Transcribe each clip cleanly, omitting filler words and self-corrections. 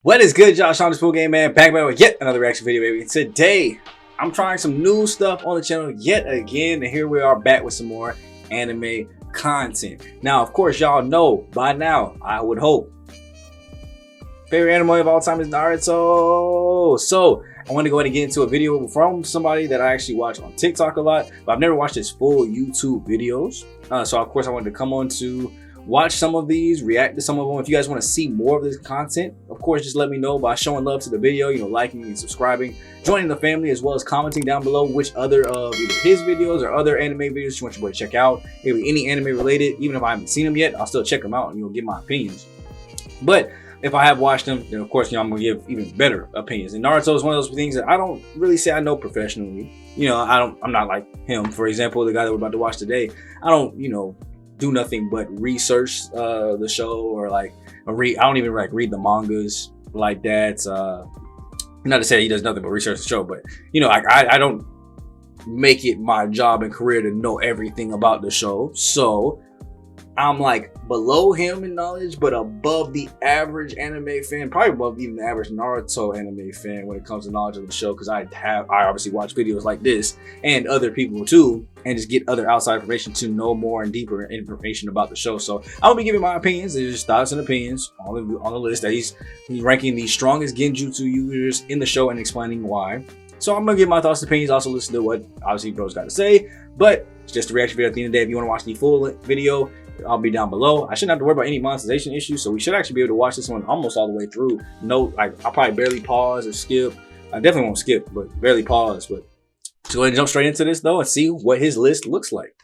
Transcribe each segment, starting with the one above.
What is good, y'all? Sean the Spool Game Man back with yet another reaction video, baby. Today, I'm trying some new stuff on the channel yet again, and here we are back with some more anime content. Now, of course, y'all know by now, I would hope, favorite anime of all time is Naruto. So, I want to go ahead and get into a video from somebody that I actually watch on TikTok a lot, but I've never watched his full YouTube videos. So, of course, I wanted to come on to watch some of these, react to some of them. If you guys want to see more of this content, of course, just let me know by showing love to the video, liking and subscribing, joining the family, as well as commenting down below which other of either his videos or other anime videos you want your boy to check out. Maybe any anime related, even if I haven't seen them yet, I'll still check them out and give my opinions. But if I have watched them, then of course, I'm gonna give even better opinions. And Naruto is one of those things that I don't really say I know professionally. I'm not like him. For example, the guy that we're about to watch today, I don't, do nothing but research the show, or I don't even read the mangas like that. Not to say he does nothing but research the show, but I don't make it my job and career to know everything about the show. So I'm like below him in knowledge, but above the average anime fan, probably above even the average Naruto anime fan when it comes to knowledge of the show, because I obviously watch videos like this and other people too, and just get other outside information to know more and deeper information about the show. So I'll be giving my opinions. There's just thoughts and opinions on the list that he's ranking the strongest Genjutsu users in the show and explaining why. So I'm gonna give my thoughts and opinions, also listen to what obviously bro's got to say, but it's just a reaction video at the end of the day. If you want to watch the full video, I'll be down below. I shouldn't have to worry about any monetization issues, so we should actually be able to watch this one almost all the way through. No, I'll probably barely pause or skip. I definitely won't skip, but barely pause. But let's go ahead and jump straight into this though and see what his list looks like.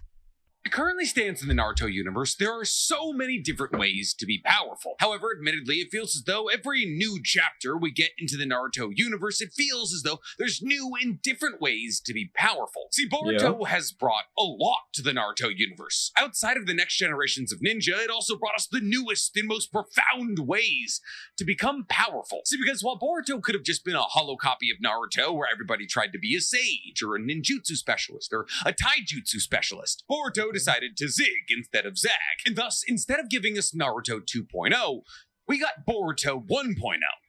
It currently stands in the Naruto universe, there are so many different ways to be powerful. However, admittedly, it feels as though every new chapter we get into the Naruto universe, it feels as though there's new and different ways to be powerful. See, Boruto has brought a lot to the Naruto universe. Outside of the next generations of ninja, it also brought us the newest and most profound ways to become powerful. See, because while Boruto could have just been a hollow copy of Naruto, where everybody tried to be a sage, or a ninjutsu specialist, or a taijutsu specialist, Boruto decided to zig instead of zag. And thus, instead of giving us Naruto 2.0, we got Boruto 1.0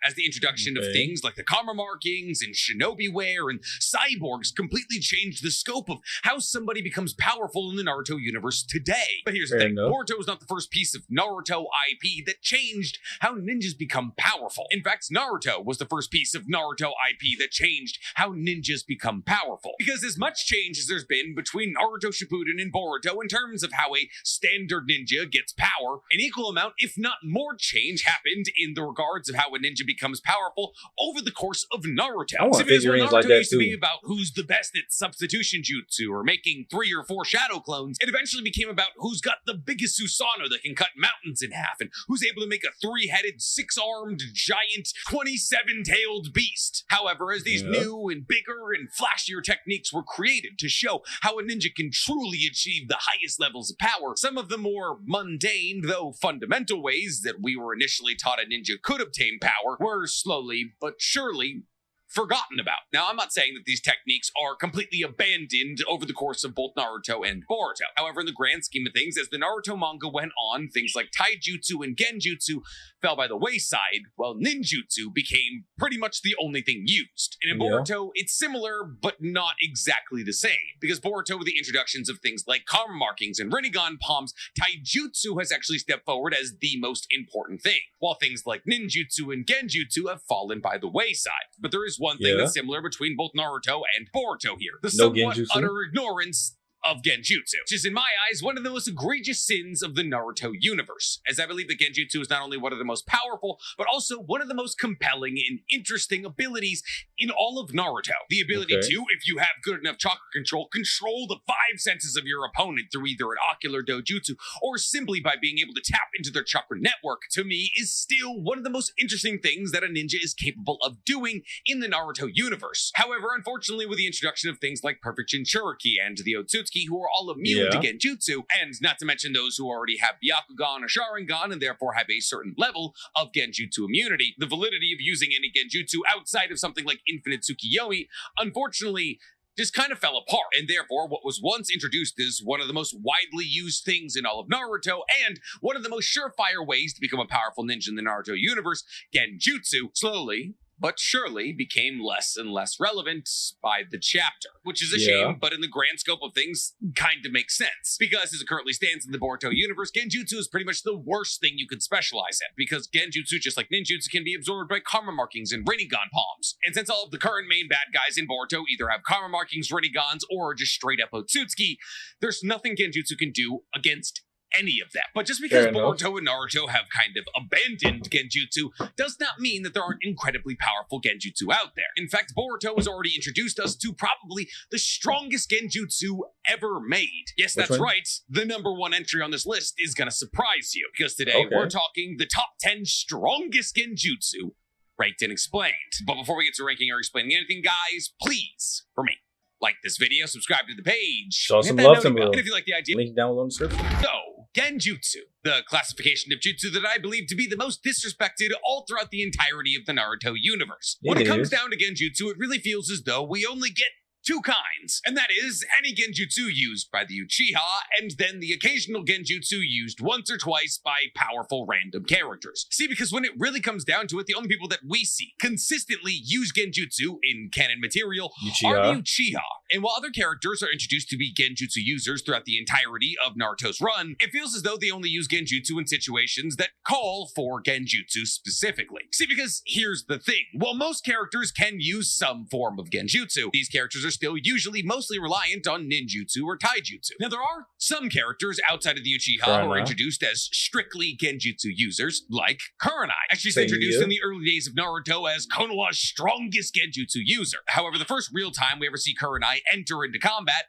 as the introduction of things like the karma markings and shinobi wear and cyborgs completely changed the scope of how somebody becomes powerful in the Naruto universe today. But here's the thing, Boruto was not the first piece of Naruto IP that changed how ninjas become powerful. In fact, Naruto was the first piece of Naruto IP that changed how ninjas become powerful. Because as much change as there's been between Naruto Shippuden and Boruto in terms of how a standard ninja gets power, an equal amount, if not more change, happened in the regards of how a ninja becomes powerful over the course of Naruto. I want figurines like that used to be about who's the best at substitution jutsu or making 3 or 4 shadow clones. It eventually became about who's got the biggest Susanoo that can cut mountains in half and who's able to make a 3-headed, 6-armed, giant, 27-tailed beast. However, as these new and bigger and flashier techniques were created to show how a ninja can truly achieve the highest levels of power, some of the more mundane, though fundamental ways that we were initially taught a ninja could obtain power were slowly but surely forgotten about. Now, I'm not saying that these techniques are completely abandoned over the course of both Naruto and Boruto. However, in the grand scheme of things, as the Naruto manga went on, things like taijutsu and genjutsu fell by the wayside, while ninjutsu became pretty much the only thing used. And in Boruto, it's similar, but not exactly the same. Because Boruto, with the introductions of things like karma markings and Rinnegan palms, taijutsu has actually stepped forward as the most important thing, while things like ninjutsu and genjutsu have fallen by the wayside. But there is one thing that's similar between both Naruto and Boruto here. The somewhat utter ignorance of Genjutsu, which is in my eyes one of the most egregious sins of the Naruto universe, as I believe that Genjutsu is not only one of the most powerful, but also one of the most compelling and interesting abilities in all of Naruto. The ability to, if you have good enough chakra control the 5 senses of your opponent through either an ocular dojutsu or simply by being able to tap into their chakra network, to me is still one of the most interesting things that a ninja is capable of doing in the Naruto universe. However, unfortunately, with the introduction of things like Perfect Jinchuriki and the Otsutsuki, who are all immune to Genjutsu, and not to mention those who already have Byakugan or Sharingan and therefore have a certain level of Genjutsu immunity, the validity of using any Genjutsu outside of something like Infinite Tsukiyomi, unfortunately, just kind of fell apart, and therefore what was once introduced as one of the most widely used things in all of Naruto, and one of the most surefire ways to become a powerful ninja in the Naruto universe, Genjutsu, slowly but surely became less and less relevant by the chapter, which is a shame, but in the grand scope of things, kind of makes sense. Because as it currently stands in the Boruto universe, Genjutsu is pretty much the worst thing you can specialize in, because Genjutsu, just like ninjutsu, can be absorbed by karma markings and Rinnegan palms. And since all of the current main bad guys in Boruto either have karma markings, Rinnegans, or are just straight up Otsutsuki, there's nothing Genjutsu can do against any of them. But just because Boruto and Naruto have kind of abandoned Genjutsu does not mean that there aren't incredibly powerful Genjutsu out there. In fact, Boruto has already introduced us to probably the strongest Genjutsu ever made. Yes, that's right. The #1 entry on this list is gonna surprise you, because today we're talking the top 10 strongest Genjutsu ranked and explained. But before we get to ranking or explaining anything, guys, please, for me, like this video, subscribe to the page, show some love to me. And if you like the idea, link down below in the description. So, Genjutsu, the classification of jutsu that I believe to be the most disrespected all throughout the entirety of the Naruto universe. When it comes down to Genjutsu, it really feels as though we only get two kinds, and that is any Genjutsu used by the Uchiha, and then the occasional Genjutsu used once or twice by powerful random characters. See, because when it really comes down to it, the only people that we see consistently use Genjutsu in canon material are the Uchiha. And while other characters are introduced to be Genjutsu users throughout the entirety of Naruto's run, it feels as though they only use Genjutsu in situations that call for Genjutsu specifically. See, because here's the thing. While most characters can use some form of Genjutsu, these characters are still usually mostly reliant on ninjutsu or taijutsu. Now, there are some characters outside of the Uchiha who are introduced as strictly Genjutsu users, like Kurenai. Actually, she's introduced in the early days of Naruto as Konoha's strongest Genjutsu user. However, the first real time we ever see Kurenai enter into combat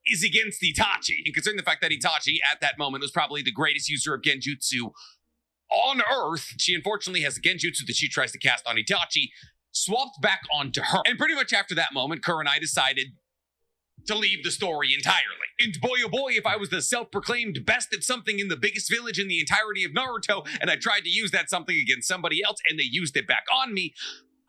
is against Itachi. And considering the fact that Itachi, at that moment, was probably the greatest user of Genjutsu on Earth, she unfortunately has a Genjutsu that she tries to cast on Itachi swapped back onto her. And pretty much after that moment, Kurenai decided to leave the story entirely. And boy, oh boy, if I was the self-proclaimed best at something in the biggest village in the entirety of Naruto, and I tried to use that something against somebody else, and they used it back on me,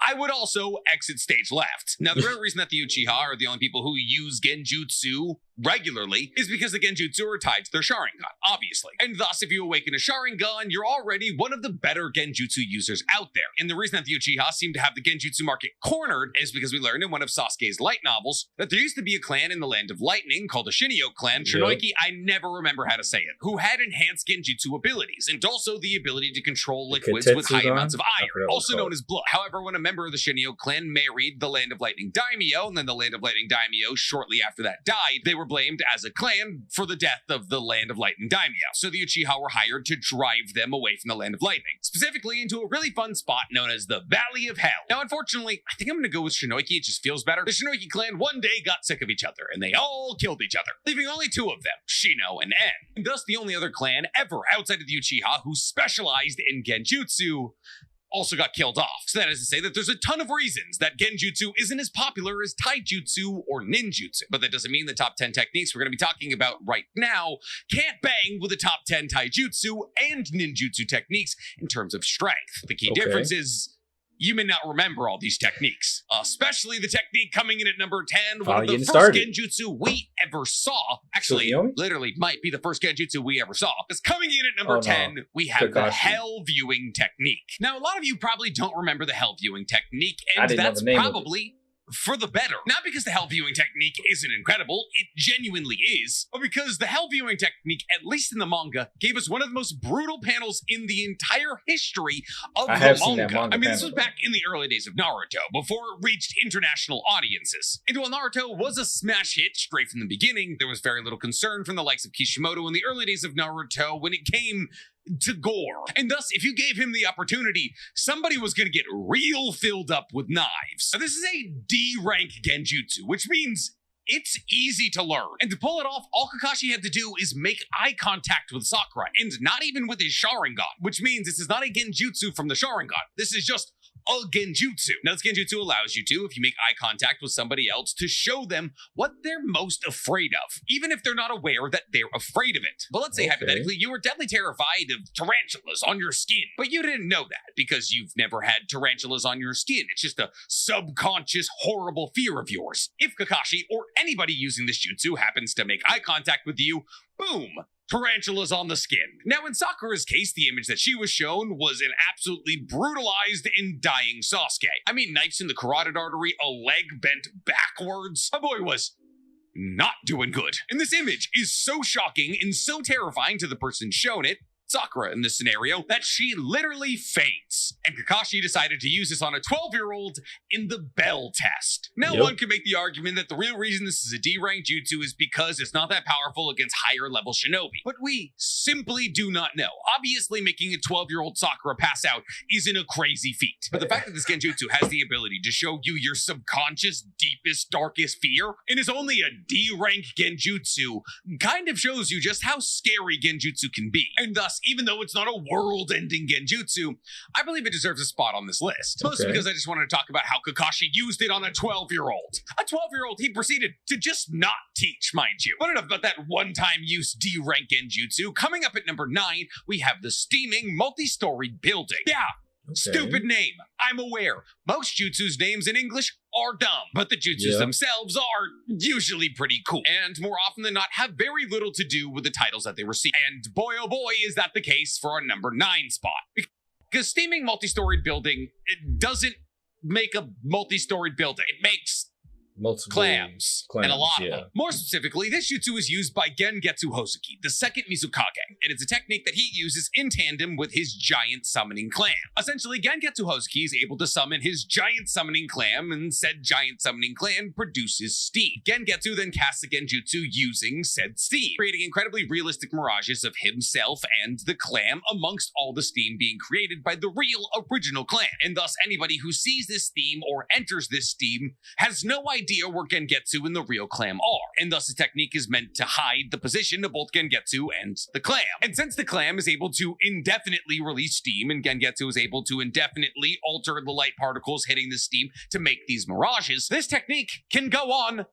I would also exit stage left. Now, the real reason that the Uchiha are the only people who use Genjutsu regularly is because the Genjutsu are tied to their Sharingan, obviously. And thus, if you awaken a Sharingan, you're already one of the better Genjutsu users out there. And the reason that the Uchiha seem to have the Genjutsu market cornered is because we learned in one of Sasuke's light novels that there used to be a clan in the Land of Lightning called the Shinyo clan, Shinoiki, I never remember how to say it, who had enhanced Genjutsu abilities, and also the ability to control liquids with high amounts of iron, also known as blood. However, when a member of the Shinyo clan married the Land of Lightning daimyo, and then the Land of Lightning daimyo shortly after that died, they were blamed as a clan for the death of the Land of Lightning daimyo. So the Uchiha were hired to drive them away from the Land of Lightning, specifically into a really fun spot known as the Valley of Hell. Now, unfortunately, I think I'm gonna go with Shinoiki, it just feels better. The Shinoiki clan one day got sick of each other, and they all killed each other, leaving only two of them, Shino and En. And thus, the only other clan ever outside of the Uchiha who specialized in Genjutsu also got killed off. So that is to say that there's a ton of reasons that Genjutsu isn't as popular as taijutsu or ninjutsu. But that doesn't mean the top 10 techniques we're going to be talking about right now can't bang with the top 10 taijutsu and ninjutsu techniques in terms of strength. The key difference is you may not remember all these techniques, especially the technique coming in at number 10, one of the first Genjutsu we ever saw. Actually, literally might be the first Genjutsu we ever saw. Because coming in at number 10, we have the Hell Viewing Technique. Now, a lot of you probably don't remember the Hell Viewing Technique, and that's probably for the better. Not because the Hell Viewing Technique isn't incredible, it genuinely is, but because the Hell Viewing Technique, at least in the manga, gave us one of the most brutal panels in the entire history of the manga. I mean, this was back in the early days of Naruto, before it reached international audiences. And while Naruto was a smash hit straight from the beginning, there was very little concern from the likes of Kishimoto in the early days of Naruto when it came to gore. And thus, if you gave him the opportunity, somebody was going to get real filled up with knives. Now, this is a D-rank Genjutsu, which means it's easy to learn. And to pull it off, all Kakashi had to do is make eye contact with Sakura, and not even with his Sharingan, which means this is not a Genjutsu from the Sharingan. This is just a Genjutsu. Now, this Genjutsu allows you to, if you make eye contact with somebody else, to show them what they're most afraid of, even if they're not aware that they're afraid of it. But let's say, hypothetically, you were deadly terrified of tarantulas on your skin, but you didn't know that because you've never had tarantulas on your skin. It's just a subconscious, horrible fear of yours. If Kakashi or anybody using this jutsu happens to make eye contact with you, boom, tarantulas on the skin. Now, in Sakura's case, the image that she was shown was an absolutely brutalized and dying Sasuke. I mean, knives in the carotid artery, a leg bent backwards. My boy was not doing good. And this image is so shocking and so terrifying to the person shown it, Sakura in this scenario, that she literally faints. And Kakashi decided to use this on a 12-year-old in the Bell test. Now, one could make the argument that the real reason this is a D-rank jutsu is because it's not that powerful against higher-level shinobi. But we simply do not know. Obviously, making a 12-year-old Sakura pass out isn't a crazy feat. But the fact that this Genjutsu has the ability to show you your subconscious, deepest, darkest fear, and is only a D-rank Genjutsu, kind of shows you just how scary Genjutsu can be. And thus, even though it's not a world-ending Genjutsu, I believe it deserves a spot on this list. Mostly because I just wanted to talk about how Kakashi used it on a 12-year-old. A 12-year-old he proceeded to just not teach, mind you. But enough about that one-time use D-rank Genjutsu. Coming up at number 9, we have the steaming multi-storied building. Yeah, stupid name, I'm aware. Most jutsus names in English are dumb, but the jutsus themselves are usually pretty cool, and more often than not have very little to do with the titles that they receive. And boy oh boy is that the case for our number 9 spot. Because steaming multi-storied building, it doesn't make a multi-storied building. It makes multiple clams, and a lot of them. More specifically, this jutsu is used by Gengetsu Hozuki, the second Mizukage, and it's a technique that he uses in tandem with his giant summoning clam. Essentially, Gengetsu Hozuki is able to summon his giant summoning clam, and said giant summoning clam produces steam. Gengetsu then casts the Genjutsu using said steam, creating incredibly realistic mirages of himself and the clam amongst all the steam being created by the real original clam. And thus, anybody who sees this steam or enters this steam has no idea where Gengetsu and the real clam are, and thus the technique is meant to hide the position of both Gengetsu and the clam. And since the clam is able to indefinitely release steam, and Gengetsu is able to indefinitely alter the light particles hitting the steam to make these mirages, this technique can go on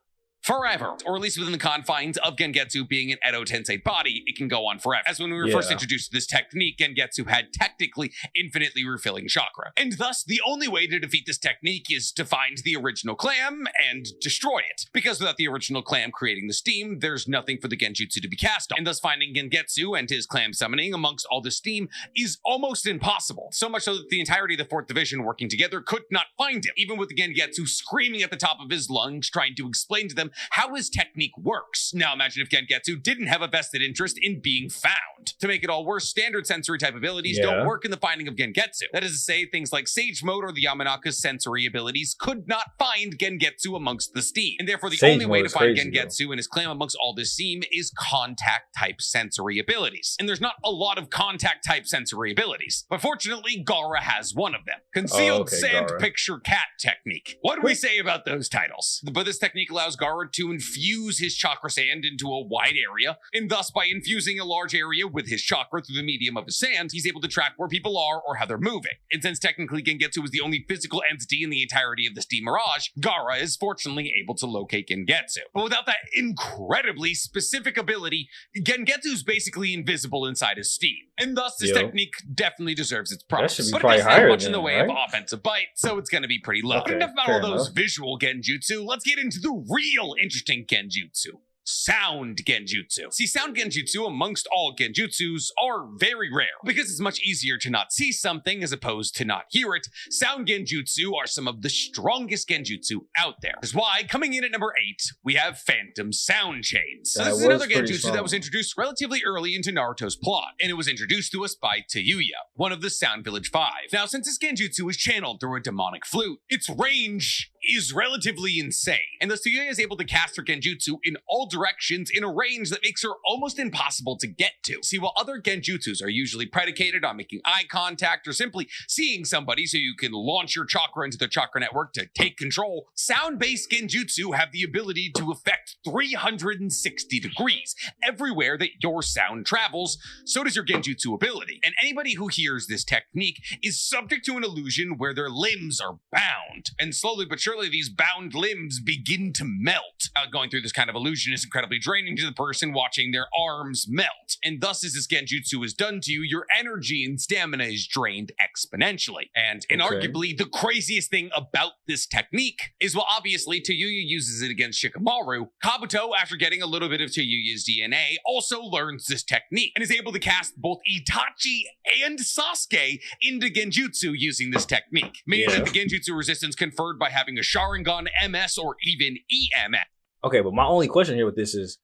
forever, or at least within the confines of Gengetsu being an Edo Tensei body, it can go on forever. As when we were first introduced to this technique, Gengetsu had technically infinitely refilling chakra. And thus, the only way to defeat this technique is to find the original clam and destroy it. Because without the original clam creating the steam, there's nothing for the Genjutsu to be cast on. And thus finding Gengetsu and his clam summoning amongst all the steam is almost impossible. So much so that the entirety of the 4th Division working together could not find him, even with the Gengetsu screaming at the top of his lungs, trying to explain to them how his technique works. Now imagine if Gengetsu didn't have a vested interest in being found. To make it all worse, standard sensory type abilities don't work in the finding of Gengetsu. That is to say, things like Sage Mode or the Yamanaka's sensory abilities could not find Gengetsu amongst the steam. And therefore the only way to find Gengetsu and his clam amongst all this steam is contact type sensory abilities. And there's not a lot of contact type sensory abilities. But fortunately, Gaara has one of them. Concealed Sand Picture Cat Technique. What do we say about those titles? But this technique allows Gaara to infuse his chakra sand into a wide area, and thus by infusing a large area with his chakra through the medium of his sand, he's able to track where people are or how they're moving. And since technically Gengetsu is the only physical entity in the entirety of the steam mirage, Gaara is fortunately able to locate Gengetsu. But without that incredibly specific ability, Gengetsu's basically invisible inside his steam. And thus this technique definitely deserves its props. But it doesn't have much in the way of offensive bite, so it's going to be pretty low. But enough about all those visual Genjutsu, let's get into the real interesting Genjutsu. Sound Genjutsu. See, sound Genjutsu amongst all Genjutsus are very rare. Because it's much easier to not see something as opposed to not hear it, sound Genjutsu are some of the strongest Genjutsu out there. That's why, coming in at number 8, we have Phantom Sound Chains. So this is another Genjutsu that was introduced relatively early into Naruto's plot, and it was introduced to us by Tayuya, one of the Sound Village 5. Now, since this Genjutsu is channeled through a demonic flute, its range is relatively insane, and thus Tsuyoya is able to cast her Genjutsu in all directions in a range that makes her almost impossible to get to. See, while other Genjutsus are usually predicated on making eye contact or simply seeing somebody so you can launch your chakra into their chakra network to take control, sound-based Genjutsu have the ability to affect 360 degrees. Everywhere that your sound travels, so does your Genjutsu ability. And anybody who hears this technique is subject to an illusion where their limbs are bound. And slowly but surely, these bound limbs begin to melt. Going through this kind of illusion is incredibly draining to the person watching their arms melt. And thus, as this Genjutsu is done to you, your energy and stamina is drained exponentially. And inarguably, the craziest thing about this technique is, well, obviously, Tsuyoya uses it against Shikamaru. Kabuto, after getting a little bit of Tsuyoya's DNA, also learns this technique and is able to cast both Itachi and Sasuke into Genjutsu using this technique, meaning that the Genjutsu resistance conferred by having a Sharingan MS or even EMS. Okay, but my only question here with this is,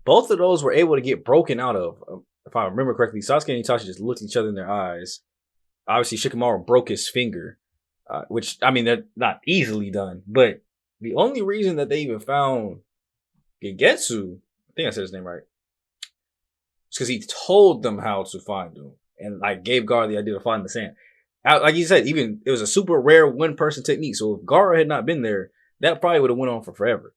both of those were able to get broken out of. If I remember correctly, Sasuke and Itachi just looked each other in their eyes. Obviously, Shikamaru broke his finger, which, I mean, they're not easily done. But the only reason that they even found Gengetsu, I think I said his name right, is because he told them how to find him and like gave Gaara the idea to find the sand. Like you said, even it was a super rare one-person technique. So if Gaara had not been there, that probably would have went on for forever.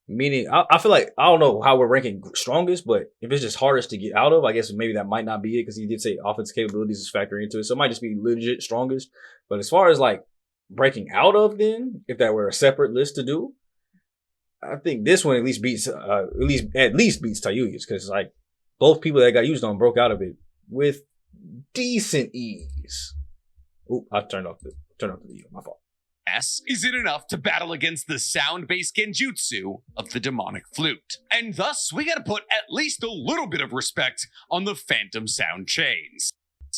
Meaning, I feel like, I don't know how we're ranking strongest, but if it's just hardest to get out of, I guess maybe that might not be it, because he did say offensive capabilities is factoring into it. So it might just be legit strongest. But as far as like breaking out of, then, if that were a separate list to do, I think this one at least beats beats Tayuya's, because like both people that got used on broke out of it with decent ease. Ooh, I turned off the video. My fault. Is it enough to battle against the sound-based Genjutsu of the demonic flute? And thus, we gotta put at least a little bit of respect on the phantom sound chains.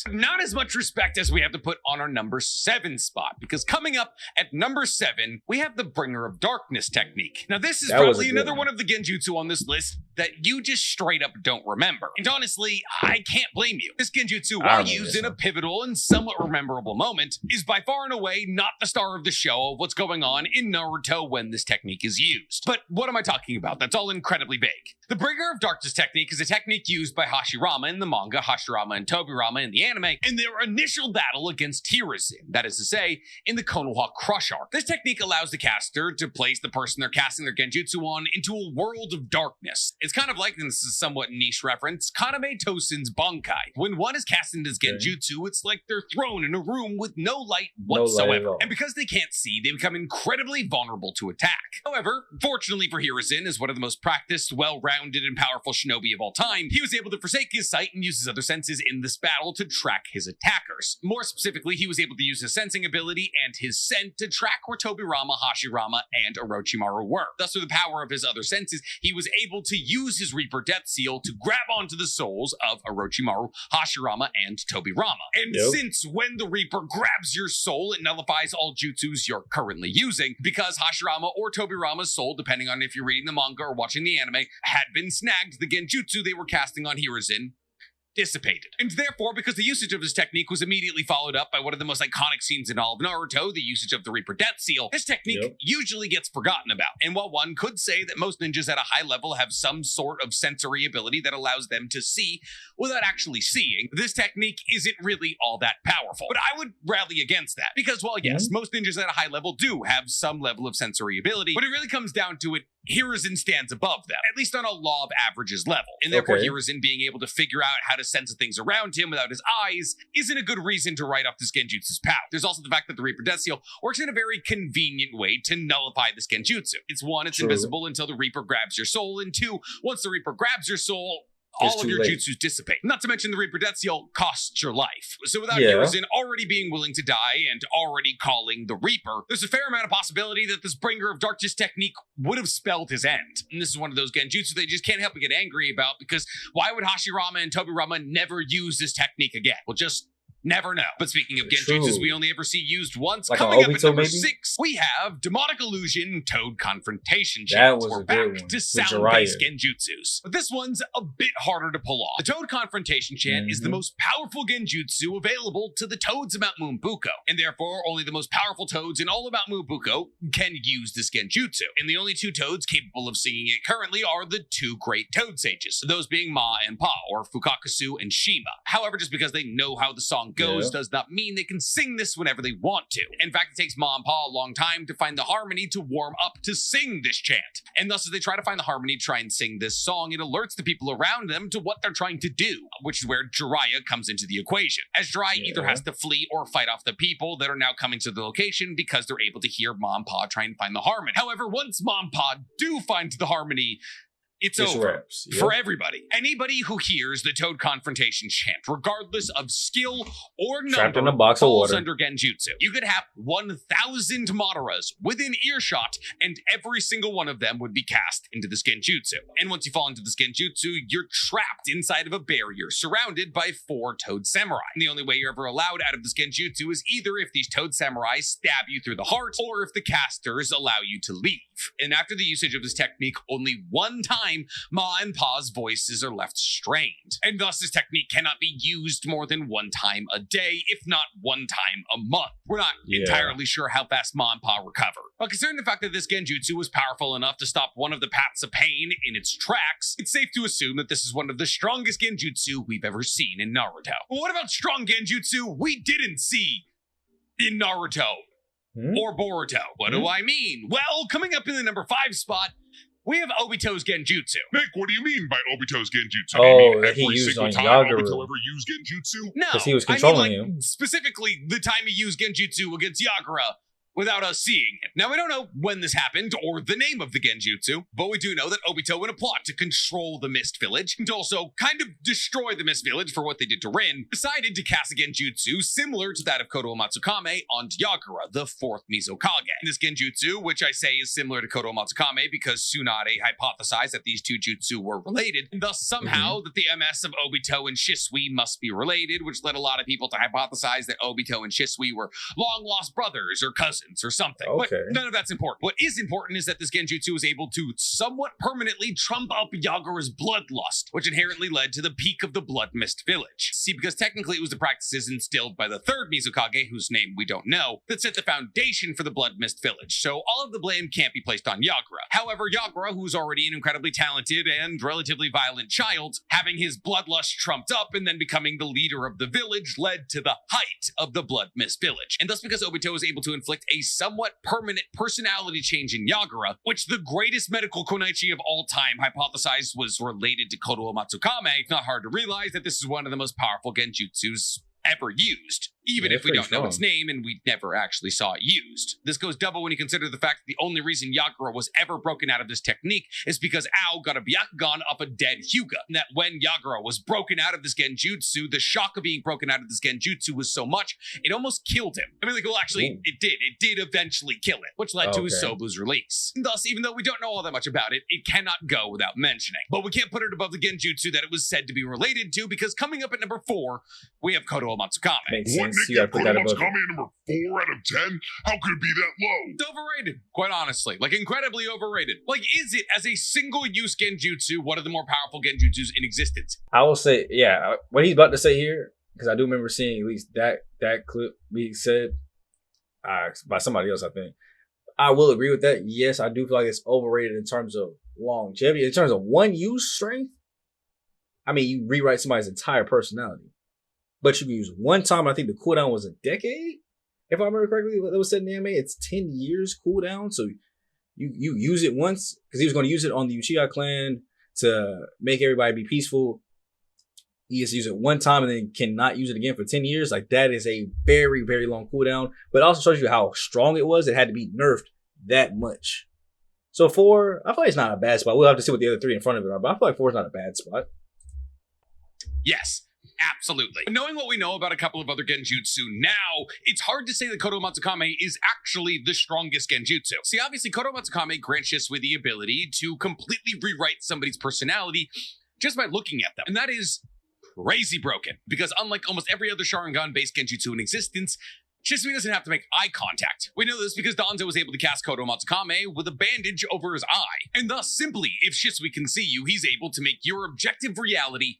Not as much respect as we have to put on our number 7 spot, because coming up at number 7, we have the Bringer of Darkness technique. Now, this is probably another one of the Genjutsu on this list that you just straight up don't remember. And honestly, I can't blame you. This Genjutsu, while used in a pivotal and somewhat memorable moment, is by far and away not the star of the show of what's going on in Naruto when this technique is used. But what am I talking about? That's all incredibly vague. The Bringer of Darkness technique is a technique used by Hashirama in the manga, Hashirama and Tobirama in the anime, in their initial battle against Hiruzen, that is to say, in the Konoha Crush arc. This technique allows the caster to place the person they're casting their Genjutsu on into a world of darkness. It's kind of like, and this is a somewhat niche reference, Kaname Tosen's Bankai. When one is cast into his Genjutsu, it's like they're thrown in a room with no light whatsoever. And because they can't see, they become incredibly vulnerable to attack. However, fortunately for Hiruzen, as one of the most practiced, well-rounded, and powerful shinobi of all time, he was able to forsake his sight and use his other senses in this battle to track his attackers. More specifically, he was able to use his sensing ability and his scent to track where Tobirama, Hashirama, and Orochimaru were. Thus, through the power of his other senses, he was able to use his Reaper Death Seal to grab onto the souls of Orochimaru, Hashirama, and Tobirama. And since when the Reaper grabs your soul, it nullifies all jutsus you're currently using, because Hashirama or Tobirama's soul, depending on if you're reading the manga or watching the anime, had been snagged, the Genjutsu they were casting on Hiruzen dissipated. And therefore, because the usage of this technique was immediately followed up by one of the most iconic scenes in all of Naruto, the usage of the Reaper Death Seal, this technique usually gets forgotten about. And while one could say that most ninjas at a high level have some sort of sensory ability that allows them to see without actually seeing, this technique isn't really all that powerful. But I would rally against that, because while yes, most ninjas at a high level do have some level of sensory ability, when it really comes down to it, Hiruzen stands above them, at least on a law of averages level. And therefore, Hiruzen being able to figure out how to sense the things around him without his eyes isn't a good reason to write off this Genjutsu's power. There's also the fact that the Reaper Death Seal works in a very convenient way to nullify this Genjutsu. It's one, it's invisible until the Reaper grabs your soul, and two, once the Reaper grabs your soul, all of your jutsus dissipate. Not to mention the Reaper Death Seal costs your life. So without Hiruzen already being willing to die and already calling the Reaper, there's a fair amount of possibility that this Bringer of Darkness technique would have spelled his end. And this is one of those Genjutsu they just can't help but get angry about, because why would Hashirama and Tobirama never use this technique again? Well, just Never know. But speaking of True. Genjutsus we only ever see used once, Like coming up at Obito, number maybe? 6, we have Demonic Illusion Toad Confrontation That Chant. was We're a good back one, to with sound-based Jiraiya. Genjutsus. But this one's a bit harder to pull off. The Toad Confrontation Chant is the most powerful Genjutsu available to the Toads of Mount Moonbuko, and therefore only the most powerful Toads in all of Mount Moonbuko can use this Genjutsu. And the only two Toads capable of singing it currently are the two great Toad Sages, those being Ma and Pa, or Fukakusu and Shima. However, just because they know how the song goes does not mean they can sing this whenever they want to. In fact, it takes Ma and Pa a long time to find the harmony to warm up to sing this chant. And thus, as they try to find the harmony to try and sing this song, it alerts the people around them to what they're trying to do, which is where Jiraiya comes into the equation. As Jiraiya either has to flee or fight off the people that are now coming to the location because they're able to hear Ma and Pa try and find the harmony. However, once Ma and Pa do find the harmony, it's over wraps. for everybody. Anybody who hears the Toad Confrontation Chant, regardless of skill or Trapped number, in a box of falls water. under Genjutsu. You could have 1,000 Madaras within earshot, and every single one of them would be cast into this Genjutsu. And once you fall into this Genjutsu, you're trapped inside of a barrier, surrounded by 4 Toad Samurai. And the only way you're ever allowed out of this Genjutsu is either if these Toad Samurai stab you through the heart, or if the casters allow you to leave. And after the usage of this technique only one time, Ma and Pa's voices are left strained. And thus this technique cannot be used more than one time a day, if not one time a month. We're not entirely sure how fast Ma and Pa recover. But considering the fact that this Genjutsu was powerful enough to stop one of the paths of pain in its tracks, it's safe to assume that this is one of the strongest Genjutsu we've ever seen in Naruto. But what about strong Genjutsu we didn't see in Naruto? Or Boruto? What do I mean? Well, coming up in the number 5 spot, we have Obito's Genjutsu. Nick, what do you mean by Obito's Genjutsu? Oh, do you mean that he every used single on time Yagura. Obito ever used Genjutsu? No, 'Cause he was controlling I mean, him. specifically the time he used Genjutsu against Yagura without us seeing it. Now, we don't know when this happened or the name of the Genjutsu, but we do know that Obito, in a plot to control the Mist Village and to also kind of destroy the Mist Village for what they did to Rin, decided to cast a Genjutsu similar to that of Koto Matsukame onto Yagura, the 4th Mizukage. This Genjutsu, which I say is similar to Koto Matsukame because Tsunade hypothesized that these two jutsu were related, and thus somehow that the MS of Obito and Shisui must be related, which led a lot of people to hypothesize that Obito and Shisui were long-lost brothers or cousins or something. Okay. But none of that's important. What is important is that this Genjutsu was able to somewhat permanently trump up Yagura's bloodlust, which inherently led to the peak of the Blood Mist Village. See, because technically it was the practices instilled by the 3rd Mizukage, whose name we don't know, that set the foundation for the Blood Mist Village, so all of the blame can't be placed on Yagura. However, Yagura, who's already an incredibly talented and relatively violent child, having his bloodlust trumped up and then becoming the leader of the village led to the height of the Blood Mist Village. And thus because Obito was able to inflict a somewhat permanent personality change in Yagura, which the greatest medical Konaichi of all time hypothesized was related to Koto Matsukame, it's not hard to realize that this is one of the most powerful Genjutsus ever used, even if we don't know its name and we never actually saw it used. This goes double when you consider the fact that the only reason Yagura was ever broken out of this technique is because Ao got a Byakugan off a dead Hyuga, and that when Yagura was broken out of this Genjutsu, the shock of being broken out of this Genjutsu was so much, it almost killed him. I mean, like, well, actually, it did eventually kill it, which led to his Sobu's release. And thus, even though we don't know all that much about it, it cannot go without mentioning. But we can't put it above the Genjutsu that it was said to be related to, because coming up at number 4, we have Koto Matsukame. Makes What, sense. Nick, You gotta that put Koto that above. Matsukame at number 4 out of 10? How could it be that low? It's overrated, quite honestly. Like, incredibly overrated. Like, is it, as a single-use Genjutsu, one of the more powerful Genjutsus in existence? I will say, yeah, what he's about to say here, because I do remember seeing at least that clip being said by somebody else, I think. I will agree with that. Yes, I do feel like it's overrated in terms of longevity. In terms of one-use strength, I mean, you rewrite somebody's entire personality. But you can use one time. I think the cooldown was a decade. If I remember correctly, that was said in the anime. It's 10 years cooldown. So you use it once, because he was going to use it on the Uchiha clan to make everybody be peaceful. He has to use it one time and then cannot use it again for 10 years. Like, that is a very, very long cooldown. But it also shows you how strong it was. It had to be nerfed that much. So 4, I feel like it's not a bad spot. We'll have to see what the other 3 in front of it are. But I feel like 4 is not a bad spot. Yes. Absolutely. Knowing what we know about a couple of other Genjutsu now, it's hard to say that Koto Matsukame is actually the strongest Genjutsu. See, obviously, Koto Matsukame grants Shisui the ability to completely rewrite somebody's personality just by looking at them. And that is crazy broken. Because unlike almost every other Sharingan-based Genjutsu in existence, Shisui doesn't have to make eye contact. We know this because Danzo was able to cast Kodo Matsukame with a bandage over his eye. And thus, simply, if Shisui can see you, he's able to make your objective reality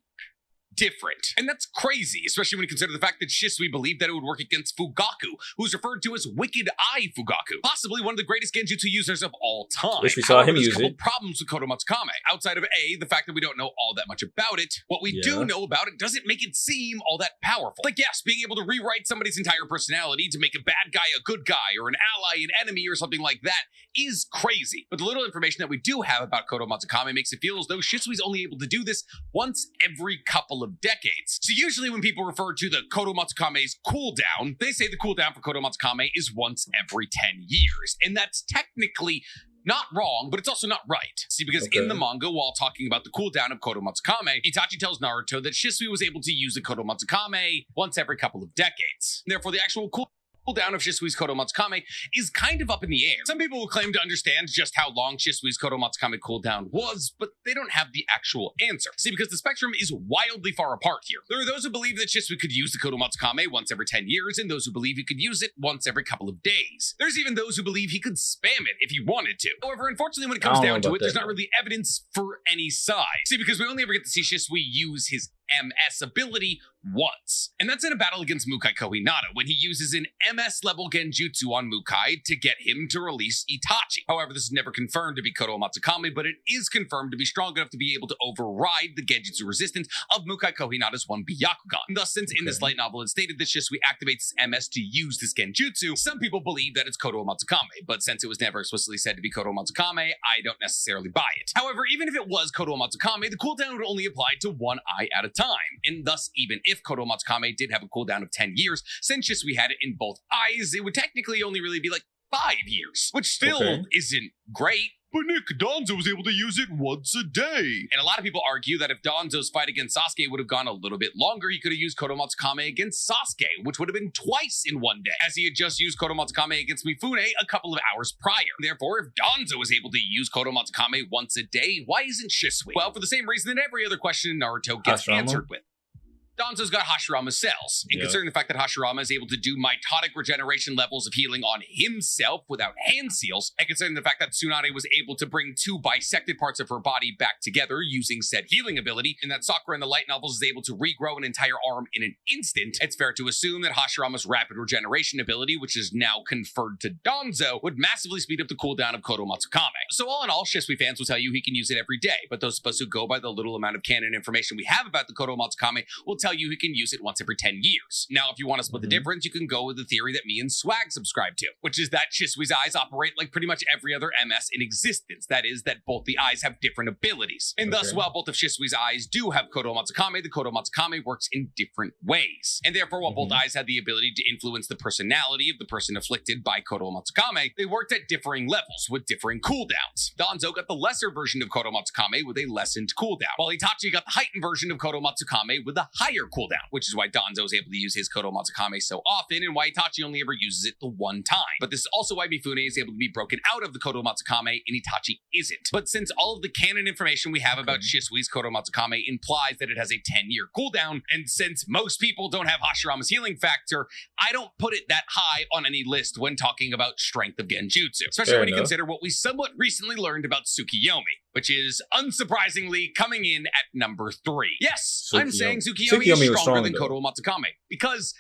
different. And that's crazy, especially when you consider the fact that Shisui believed that it would work against Fugaku, who's referred to as Wicked Eye Fugaku, possibly one of the greatest Genjutsu users of all time. Wish we saw him there's use a couple it. problems with Kodo Matsukame. Outside of the fact that we don't know all that much about it, what we do know about it doesn't make it seem all that powerful. Like, yes, being able to rewrite somebody's entire personality to make a bad guy a good guy, or an ally an enemy, or something like that is crazy. But the little information that we do have about Kodo Matsukame makes it feel as though Shisui's only able to do this once every couple of decades. So usually when people refer to the Kodo Matsukame's cooldown, they say the cooldown for Kodo Matsukame is once every 10 years. And that's technically not wrong, but it's also not right. See, because in the manga, while talking about the cooldown of Kodo Matsukame, Itachi tells Naruto that Shisui was able to use the Kodo Matsukame once every couple of decades. Therefore, the actual cooldown of Shisui's Kodo Matsukame is kind of up in the air. Some people will claim to understand just how long Shisui's Kodo Matsukame cooldown was, but they don't have the actual answer. See, because the spectrum is wildly far apart here. There are those who believe that Shisui could use the Kodo Matsukame once every 10 years, and those who believe he could use it once every couple of days. There's even those who believe he could spam it if he wanted to. However, unfortunately, when it comes down to it, there's not really evidence for any side. See, because we only ever get to see Shisui use his MS ability once. And that's in a battle against Mukai Kohinata, when he uses an MS level Genjutsu on Mukai to get him to release Itachi. However, this is never confirmed to be Kodo Matsukame, but it is confirmed to be strong enough to be able to override the Genjutsu resistance of Mukai Kohinata's 1 Byakugan. And thus, since in this light novel it's stated that Shisui activates his MS to use this Genjutsu, some people believe that it's Kodo Matsukame, but since it was never explicitly said to be Kodo Matsukame, I don't necessarily buy it. However, even if it was Kodo Matsukame, the cooldown would only apply to one eye at a time. And thus, even if Kodo Matsukame did have a cooldown of 10 years, since Shisui had it in both eyes, it would technically only really be like 5 years, which still isn't great. But Nick, Danzo was able to use it once a day. And a lot of people argue that if Danzo's fight against Sasuke would have gone a little bit longer, he could have used Kodo Matsukame against Sasuke, which would have been twice in one day, as he had just used Kodo Matsukame against Mifune a couple of hours prior. Therefore, if Danzo was able to use Kodo Matsukame once a day, why isn't Shisui? Well, for the same reason that every other question in Naruto gets answered with. Danzo's got Hashirama's cells, and considering the fact that Hashirama is able to do mitotic regeneration levels of healing on himself without hand seals, and considering the fact that Tsunade was able to bring 2 bisected parts of her body back together using said healing ability, and that Sakura in the light novels is able to regrow an entire arm in an instant, it's fair to assume that Hashirama's rapid regeneration ability, which is now conferred to Danzo, would massively speed up the cooldown of Kodo Matsukame. So all in all, Shisui fans will tell you he can use it every day, but those of us who go by the little amount of canon information we have about the Kodo Matsukame will tell you he can use it once every 10 years. Now, if you want to split the difference, you can go with the theory that me and Swag subscribe to, which is that Shisui's eyes operate like pretty much every other MS in existence. That is, that both the eyes have different abilities. And thus, while both of Shisui's eyes do have Kodo Matsukame, the Kodo Matsukame works in different ways. And therefore, while both eyes had the ability to influence the personality of the person afflicted by Kodo Matsukame, they worked at differing levels with differing cooldowns. Danzo got the lesser version of Kodo Matsukame with a lessened cooldown, while Itachi got the heightened version of Kodo Matsukame with a higher cooldown, which is why Danzo is able to use his Kodo Matsukame so often, and why Itachi only ever uses it the one time. But this is also why Mifune is able to be broken out of the Kodo Matsukame, and Itachi isn't. But since all of the canon information we have about Shisui's Kodo Matsukame implies that it has a 10-year cooldown, and since most people don't have Hashirama's healing factor, I don't put it that high on any list when talking about strength of Genjutsu, especially when you consider what we somewhat recently learned about Tsukiyomi, which is unsurprisingly coming in at number 3. Yes, I'm saying Tsukiyomi is stronger than Kodo Matsukame, because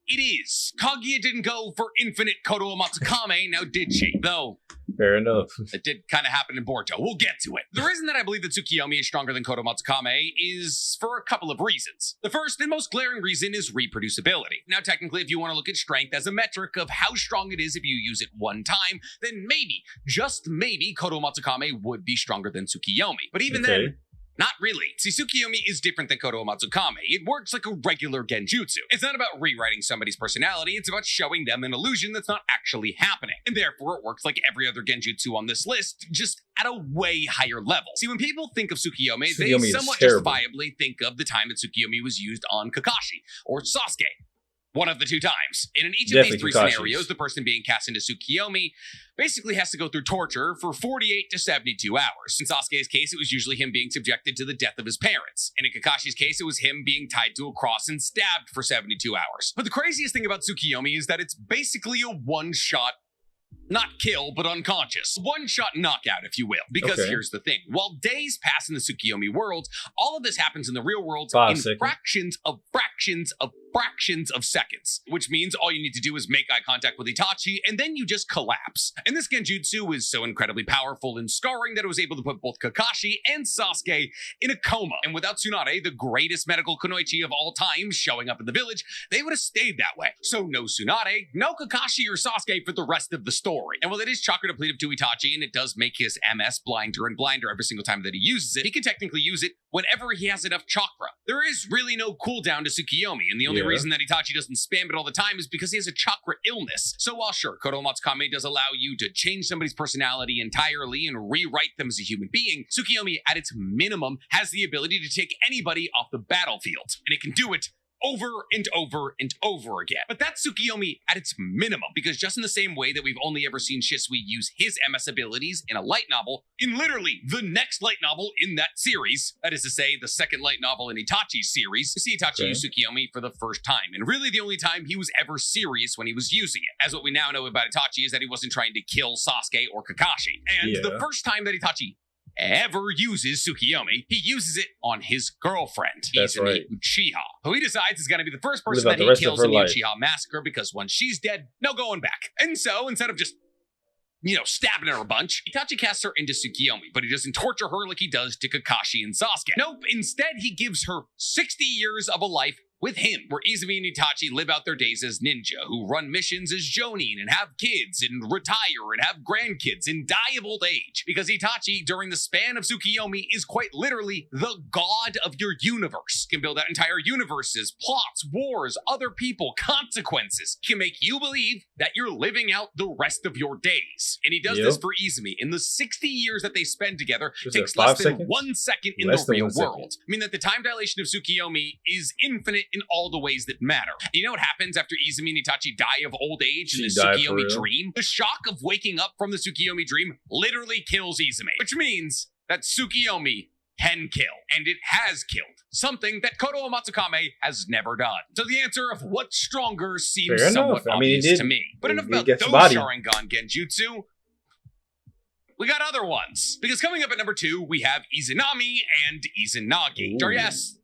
it is. Kaguya didn't go for infinite Kodo Matsukame, now did she? Though, fair enough. It did kind of happen in Boruto. We'll get to it. The reason that I believe that Tsukiyomi is stronger than Kodo Matsukame is for a couple of reasons. The first and most glaring reason is reproducibility. Now, technically, if you want to look at strength as a metric of how strong it is if you use it one time, then maybe, just maybe, Kodo Matsukame would be stronger than Tsukiyomi. But even then, not really. See, Tsukiyomi is different than Kodo Matsukame. It works like a regular Genjutsu. It's not about rewriting somebody's personality, it's about showing them an illusion that's not actually happening. And therefore, it works like every other Genjutsu on this list, just at a way higher level. See, when people think of Tsukiyomi, they somewhat justifiably think of the time that Tsukiyomi was used on Kakashi, or Sasuke, one of the two times. And in each of Definitely these three Kakashi's. scenarios, the person being cast into Tsukiyomi basically has to go through torture for 48 to 72 hours. In Sasuke's case, it was usually him being subjected to the death of his parents. And in Kakashi's case, it was him being tied to a cross and stabbed for 72 hours. But the craziest thing about Tsukiyomi is that it's basically a one-shot, not kill, but unconscious. One-shot knockout, if you will. Because here's the thing. While days pass in the Tsukiyomi world, all of this happens in the real world in fractions of seconds. Which means all you need to do is make eye contact with Itachi, and then you just collapse. And this Genjutsu is so incredibly powerful and scarring that it was able to put both Kakashi and Sasuke in a coma. And without Tsunade, the greatest medical kunoichi of all time, showing up in the village, they would have stayed that way. So no Tsunade, no Kakashi or Sasuke for the rest of the story. And while it is chakra depletive to Itachi, and it does make his MS blinder and blinder every single time that he uses it, he can technically use it whenever he has enough chakra. There is really no cooldown to Tsukiyomi, and the only reason that Itachi doesn't spam it all the time is because he has a chakra illness. So while sure, Kodo Matsukame does allow you to change somebody's personality entirely and rewrite them as a human being, Tsukiyomi at its minimum has the ability to take anybody off the battlefield, and it can do it over and over and over again. But that's Tsukiyomi at its minimum, because just in the same way that we've only ever seen Shisui use his MS abilities in a light novel, in literally the next light novel in that series, that is to say, the second light novel in Itachi's series, we see Itachi use Tsukiyomi for the first time, and really the only time he was ever serious when he was using it. As what we now know about Itachi is that he wasn't trying to kill Sasuke or Kakashi. And the first time that Itachi ever uses Tsukiyomi, he uses it on his girlfriend, Izumi Uchiha, who he decides is going to be the first person that he kills in the Uchiha massacre, because once she's dead, no going back. And so, instead of just, stabbing her a bunch, Itachi casts her into Tsukiyomi, but he doesn't torture her like he does to Kakashi and Sasuke. Nope, instead he gives her 60 years of a life with him, where Izumi and Itachi live out their days as ninja, who run missions as jonin and have kids and retire and have grandkids and die of old age. Because Itachi, during the span of Tsukiyomi, is quite literally the god of your universe. He can build out entire universes, plots, wars, other people, consequences. He can make you believe that you're living out the rest of your days. And he does this for Izumi. In the 60 years that they spend together, it takes less than 1 second in the real world. I mean that the time dilation of Tsukiyomi is infinite in all the ways that matter. And you know what happens after Izumi and Itachi die of old age in the Tsukiyomi dream? The shock of waking up from the Tsukiyomi dream literally kills Izumi, which means that Tsukiyomi can kill, and it has killed, something that Kodo Matsukame has never done. So the answer of what's stronger seems somewhat obvious to me. But enough about those Sharingan Genjutsu. We got other ones. Because coming up at number 2, we have Izanami and Izanagi. Yes,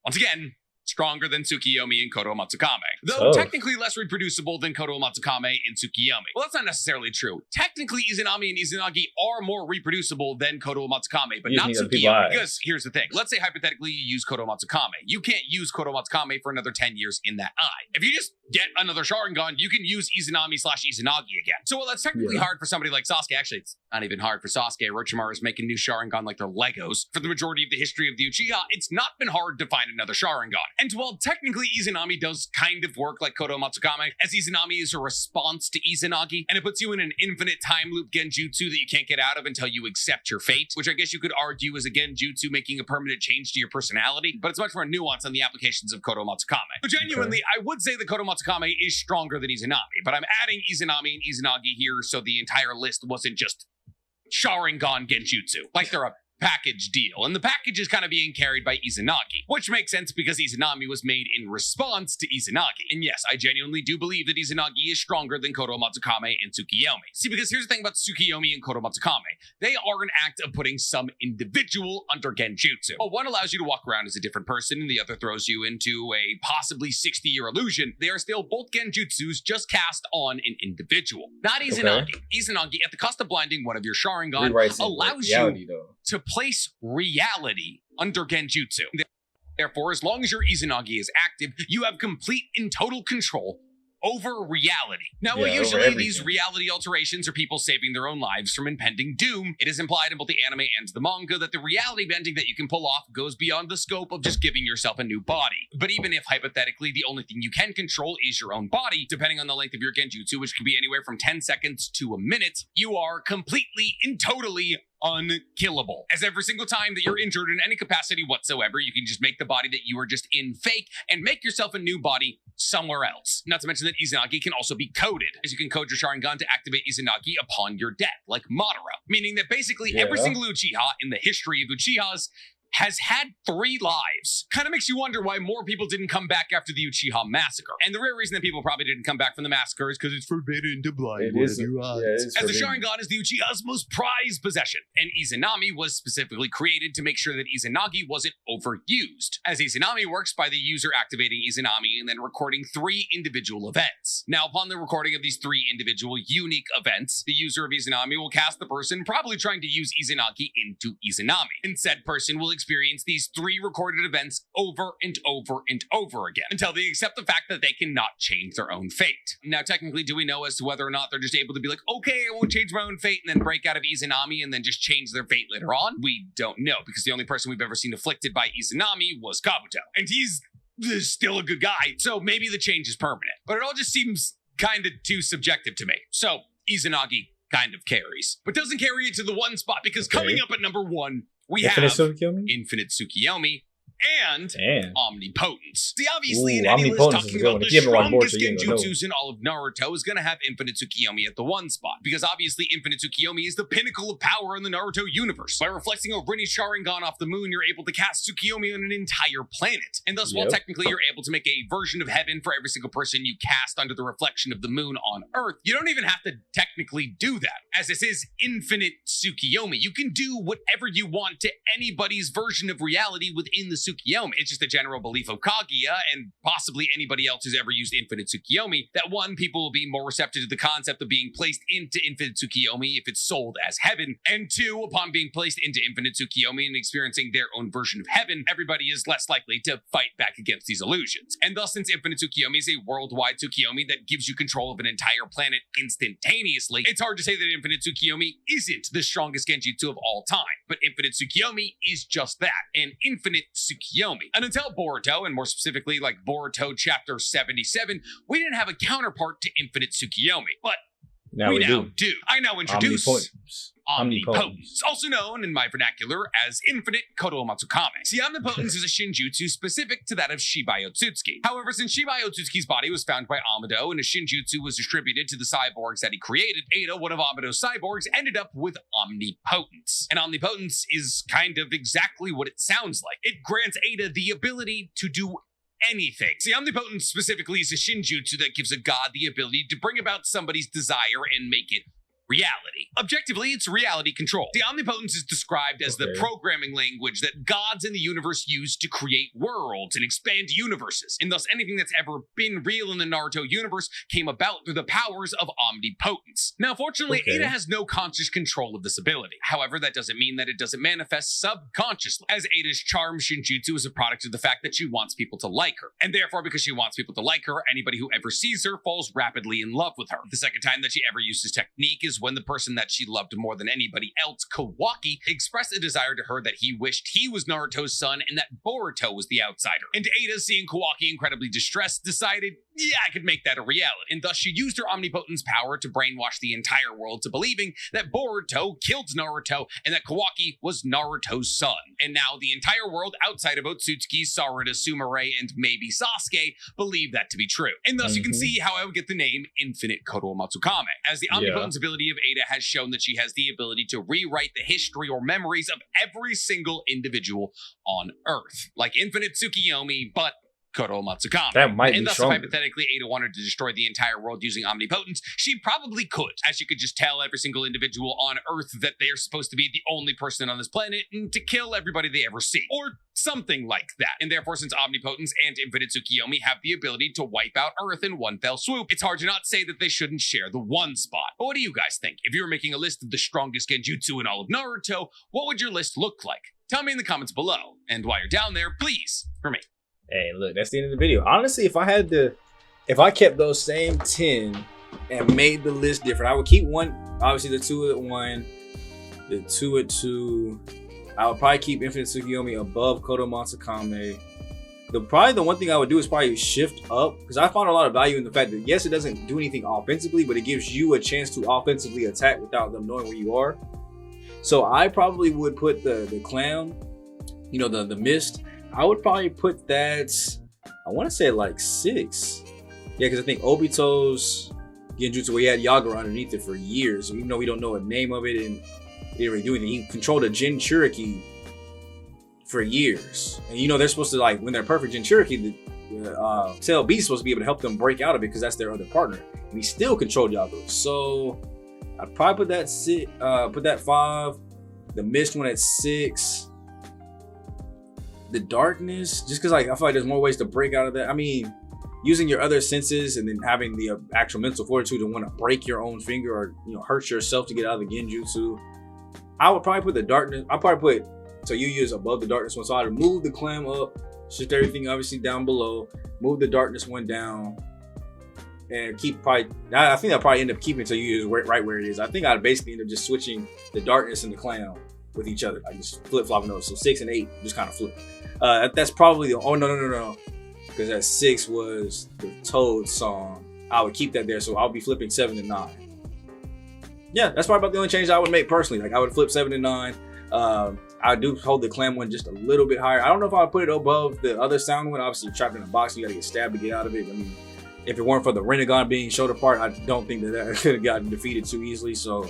once again, stronger than Tsukiyomi and Kodo Matsukame. Though technically less reproducible than Kodo Matsukame and Tsukiyomi. Well, that's not necessarily true. Technically, Izanami and Izanagi are more reproducible than Kodo Matsukame, but not Tsukiyomi. Because here's the thing. Let's say hypothetically you use Kodo Matsukame. You can't use Kodo Matsukame for another 10 years in that eye. If you just get another Sharingan, you can use Izanami/Izanagi again. So while that's technically hard for somebody like Sasuke, actually it's not even hard for Sasuke. Orochimaru is making new Sharingan like they're Legos. For the majority of the history of the Uchiha, it's not been hard to find another Sharingan. And while technically Izanami does kind of work like Kodo Matsukame, as Izanami is a response to Izanagi, and it puts you in an infinite time loop Genjutsu that you can't get out of until you accept your fate, which I guess you could argue is a Genjutsu making a permanent change to your personality, but it's much more nuanced than the applications of Kodo Matsukame. But genuinely, I would say that Kodo Matsukame is stronger than Izanami, but I'm adding Izanami and Izanagi here so the entire list wasn't just Sharingan Genjutsu, like they're a package deal, and the package is kind of being carried by Izanagi, which makes sense because Izanami was made in response to Izanagi. And yes, I genuinely do believe that Izanagi is stronger than Kodo Matsukame and Tsukiyomi. See, because here's the thing about Tsukiyomi and Kodo Matsukame. They are an act of putting some individual under Genjutsu. While one allows you to walk around as a different person and the other throws you into a possibly 60-year illusion, they are still both Genjutsus just cast on an individual. Not Izanagi. Izanagi, at the cost of blinding one of your Sharingan, allows you to place reality under Genjutsu. Therefore, as long as your Izanagi is active, you have complete and total control over reality. Now, usually these reality alterations are people saving their own lives from impending doom. It is implied in both the anime and the manga that the reality bending that you can pull off goes beyond the scope of just giving yourself a new body. But even if, hypothetically, the only thing you can control is your own body, depending on the length of your Genjutsu, which can be anywhere from 10 seconds to a minute, you are completely and totally unkillable. As every single time that you're injured in any capacity whatsoever, you can just make the body that you were just in fake and make yourself a new body somewhere else. Not to mention that Izanagi can also be coded, as you can code your Sharingan to activate Izanagi upon your death, like Madara. Meaning that basically every single Uchiha in the history of Uchihas has had 3 lives. Kind of makes you wonder why more people didn't come back after the Uchiha massacre. And the real reason that people probably didn't come back from the massacre is because it's forbidden to blind one of your eyes. As the Sharingan is the Uchiha's most prized possession, and Izanami was specifically created to make sure that Izanagi wasn't overused, as Izanami works by the user activating Izanami and then recording 3 individual events. Now, upon the recording of these 3 individual unique events, the user of Izanami will cast the person probably trying to use Izanagi into Izanami, and said person will experience these 3 recorded events over and over and over again until they accept the fact that they cannot change their own fate. Now, technically, do we know as to whether or not they're just able to be like, okay, I won't change my own fate, and then break out of Izanami and then just change their fate later on? We don't know, because the only person we've ever seen afflicted by Izanami was Kabuto, and he's still a good guy, so maybe the change is permanent. But it all just seems kind of too subjective to me. So, Izanagi kind of carries, but doesn't carry it to the one spot, because coming up at number 1, we have Infinite Tsukiyomi and Omnipotence. See, obviously, in any list talking about the strongest genjutsus in all of Naruto is going to have Infinite Tsukiyomi at the 1 spot, because obviously Infinite Tsukiyomi is the pinnacle of power in the Naruto universe. By reflecting a Rinne Sharingan off the moon, you're able to cast Tsukiyomi on an entire planet, and thus while technically you're able to make a version of heaven for every single person you cast under the reflection of the moon on Earth, you don't even have to technically do that, as this is Infinite Tsukiyomi. You can do whatever you want to anybody's version of reality within the Tsukiyomi. It's just a general belief of Kaguya and possibly anybody else who's ever used Infinite Tsukiyomi that 1, people will be more receptive to the concept of being placed into Infinite Tsukiyomi if it's sold as heaven, and 2, upon being placed into Infinite Tsukiyomi and experiencing their own version of heaven, everybody is less likely to fight back against these illusions. And thus, since Infinite Tsukiyomi is a worldwide Tsukiyomi that gives you control of an entire planet instantaneously, it's hard to say that Infinite Tsukiyomi isn't the strongest genjutsu of all time. But Infinite Tsukiyomi is just that, an Infinite Tsukiyomi. And until Boruto, and more specifically like Boruto chapter 77, we didn't have a counterpart to Infinite Tsukiyomi. But we now do. I now introduce Omnipotence, also known in my vernacular as Infinite Kodo Matsukame. See, Omnipotence is a Shinjutsu specific to that of Shibai Otsutsuki. However, since Shibai Otsutsuki's body was found by Amado and a Shinjutsu was distributed to the cyborgs that he created, Ada, one of Amado's cyborgs, ended up with Omnipotence. And Omnipotence is kind of exactly what it sounds like. It grants Ada the ability to do anything. See, Omnipotence specifically is a Shinjutsu that gives a god the ability to bring about somebody's desire and make it reality. Objectively, it's reality control. The Omnipotence is described as the programming language that gods in the universe use to create worlds and expand universes, and thus anything that's ever been real in the Naruto universe came about through the powers of Omnipotence. Now, fortunately, Ada has no conscious control of this ability. However, that doesn't mean that it doesn't manifest subconsciously, as Ada's charm Shinjutsu is a product of the fact that she wants people to like her, and therefore, because she wants people to like her, anybody who ever sees her falls rapidly in love with her. The second time that she ever used this technique is when the person that she loved more than anybody else, Kawaki, expressed a desire to her that he wished he was Naruto's son and that Boruto was the outsider. And Ada, seeing Kawaki incredibly distressed, decided, yeah, I could make that a reality. And thus she used her Omnipotence power to brainwash the entire world to believing that Boruto killed Naruto and that Kawaki was Naruto's son. And now the entire world outside of Otsutsuki, Sarada, Sumire, and maybe Sasuke believe that to be true. And thus you can see how I would get the name Infinite Kodo Matsukame, as the Omnipotence ability of Ada has shown that she has the ability to rewrite the history or memories of every single individual on Earth. Like Infinite Tsukiyomi, but Kodo Matsukame. That might be and thus, stronger. if hypothetically Ada wanted to destroy the entire world using Omnipotence, she probably could, as she could just tell every single individual on Earth that they're supposed to be the only person on this planet and to kill everybody they ever see. Or something like that. And therefore, since Omnipotence and Infinite Tsukiyomi have the ability to wipe out Earth in one fell swoop, it's hard to not say that they shouldn't share the one spot. But what do you guys think? If you were making a list of the strongest genjutsu in all of Naruto, what would your list look like? Tell me in the comments below. And while you're down there, please, for me. Hey, look, that's the end of the video. Honestly, if I kept those same 10 and made the list different, I would keep one, obviously the 2 at 1, the 2 at 2. I would probably keep Infinite Tsukiyomi above Kodo Matsukame. Probably the one thing I would do is probably shift up, because I found a lot of value in the fact that, yes, it doesn't do anything offensively, but it gives you a chance to offensively attack without them knowing where you are. So I probably would put the clown, you know, the mist. I would probably put that, I want to say like 6. Yeah, because I think Obito's Genjutsu, where he had Yagura underneath it for years, even though we don't know the name of it and he didn't really do anything. He controlled a Jinchuriki for years. And you know, they're supposed to, like, when they're perfect Jinchuriki, the Tail Beast is supposed to be able to help them break out of it because that's their other partner. And he still controlled Yagura. So I'd probably put that 5. The Mist one at 6. The Darkness, just because like I feel like there's more ways to break out of that. I mean, using your other senses and then having the actual mental fortitude to want to break your own finger or, you know, hurt yourself to get out of the Genjutsu. I would probably put the Darkness. I'll probably put so you use above the Darkness one. So I'd move the Clam up, shift everything obviously down below, move the Darkness one down, and keep probably. I think I'll probably end up keeping until you use right where it is. I think I'd basically end up just switching the Darkness and the Clam with each other. I just flip flopping those. So 6 and 8 just kind of flip. That's probably the. Oh no. Because that 6 was the Toad song. I would keep that there, so I'll be flipping 7 and 9. Yeah, that's probably about the only change I would make personally. Like I would flip 7 and 9. I do hold the Clam one just a little bit higher. I don't know if I would put it above the other sound one. Obviously, you're trapped in a box, you gotta get stabbed to get out of it. I mean, if it weren't for the Renegon being shoulder part, I don't think that could have gotten defeated too easily. So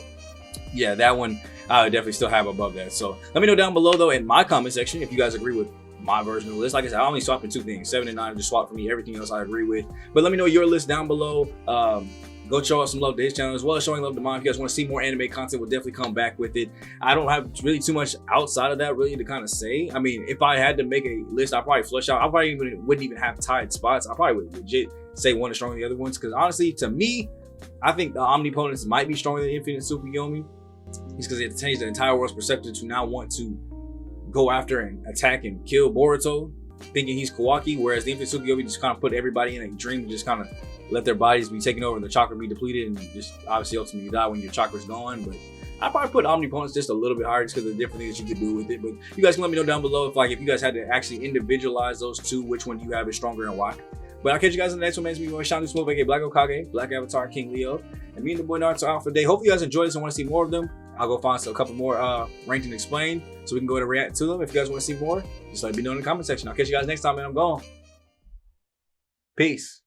yeah, that one I would definitely still have above that. So let me know down below though in my comment section if you guys agree with my version of the list. Like I said, I only swapped in 2 things. 7 and 9 just swapped for me. Everything else I agree with. But let me know your list down below. Go show us some love to his channel as well as showing love to mine. If you guys want to see more anime content, we'll definitely come back with it. I don't have really too much outside of that really to kind of say. I mean, if I had to make a list, I'd probably flush out. I probably wouldn't even have tied spots. I probably would legit say one is stronger than the other ones. Because honestly, to me, I think the Omnipotence might be stronger than Infinite Tsukuyomi. It's because it changed the entire world's perception to now want to go after and attack and kill Boruto, thinking he's Kawaki, whereas the Infinite Tsukuyomi just kind of put everybody in a dream to just kind of let their bodies be taken over and the chakra be depleted and just obviously ultimately die when your chakra's gone. But I probably put Omnipotence just a little bit higher just because of the different things you could do with it. But you guys can let me know down below if you guys had to actually individualize those 2, which one do you have is stronger and why. But I'll catch you guys in the next one, man. It's me, Shiny Smooth, aka Black Okage, Black Avatar, King Leo, and me and the boy Naruto out for the day. Hopefully you guys enjoyed this and want to see more of them. I'll go find a couple more ranked and explained so we can go ahead and react to them. If you guys want to see more, just let me know in the comment section. I'll catch you guys next time, man. I'm gone. Peace.